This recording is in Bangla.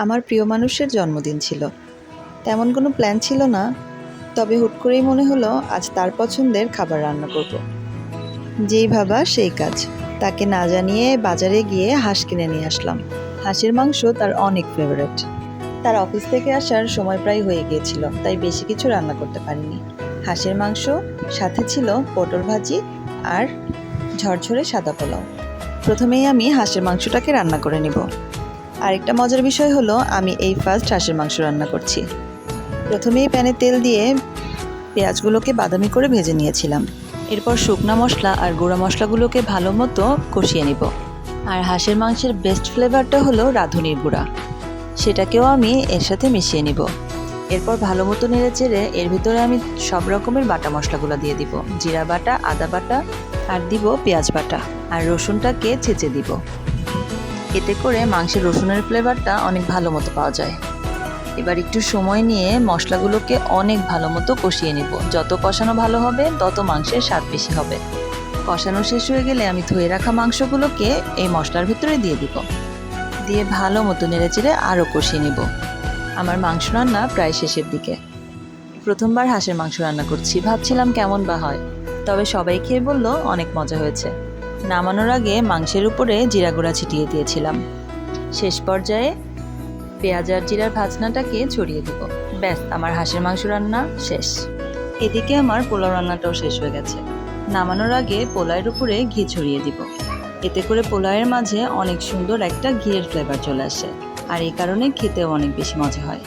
আমার প্রিয় মানুষের জন্মদিন ছিল। তেমন কোনো প্ল্যান ছিল না, তবে হুট করেই মনে হলো আজ তার পছন্দের খাবার রান্না করব। যেই ভাবা সেই কাজ। তাকে না জানিয়ে বাজারে গিয়ে হাঁস কিনে নিয়ে আসলাম। হাঁসের মাংস তার অনেক ফেভারিট। তার অফিস থেকে আসার সময় প্রায় হয়ে গিয়েছিল, তাই বেশি কিছু রান্না করতে পারিনি। হাঁসের মাংস, সাথে ছিল পটল ভাজি আর ঝরঝরে সাদা পোলাও। প্রথমেই আমি হাঁসের মাংসটাকে রান্না করে নিব। আরেকটা মজার বিষয় হলো, আমি এই ফার্স্ট হাঁসের মাংস রান্না করছি। প্রথমেই প্যানে তেল দিয়ে পেঁয়াজগুলোকে বাদামি করে ভেজে নিয়েছিলাম। এরপর শুকনো মশলা আর গুঁড়া মশলাগুলোকে ভালো মতো কষিয়ে নিব। আর হাঁসের মাংসের বেস্ট ফ্লেভারটা হলো রাঁধুনির গুঁড়া, সেটাকেও আমি এর সাথে মিশিয়ে নিব। এরপর ভালো মতো নেড়ে চেড়ে এর ভিতরে আমি সব রকমের বাটা মশলাগুলো দিয়ে দিব। জিরা বাটা, আদা বাটা, আর দিব পেঁয়াজ বাটা, আর রসুনটাকে ছেঁচে দিব। এতে করে মাংসের রসুনের ফ্লেভারটা অনেক ভালো মতো পাওয়া যায়। এবার একটু সময় নিয়ে মশলাগুলোকে অনেক ভালো মতো কষিয়ে নিব। যত কষানো ভালো হবে তত মাংসের স্বাদ বেশি হবে। কষানো শেষ হয়ে গেলে আমি ধুয়ে রাখা মাংসগুলোকে এই মশলার ভিতরে দিয়ে দিব। দিয়ে ভালো মতো নেড়েচেড়ে আরও কষিয়ে নিব। আমার মাংস রান্না প্রায় শেষের দিকে। প্রথমবার হাঁসের মাংস রান্না করছি, ভাবছিলাম কেমন বা হয়, তবে সবাই খেয়ে বলল অনেক মজা হয়েছে। নামানোর আগে মাংসের উপরে জিরা গুঁড়া ছিটিয়ে দিয়েছিলাম। শেষ পর্যায়ে পেঁয়াজ আর জিরার ভাজনাটাকে ছড়িয়ে দেব। ব্যাস, আমার হাঁসের মাংস রান্না শেষ। এদিকে আমার পোলাও রান্নাটাও শেষ হয়ে গেছে। নামানোর আগে পোলাওয়ের উপরে ঘি ছড়িয়ে দিব। এতে করে পোলাওয়ের মাঝে অনেক সুন্দর একটা ঘিয়ের ফ্লেভার চলে আসে, আর এই কারণে খেতেও অনেক বেশি মজা হয়।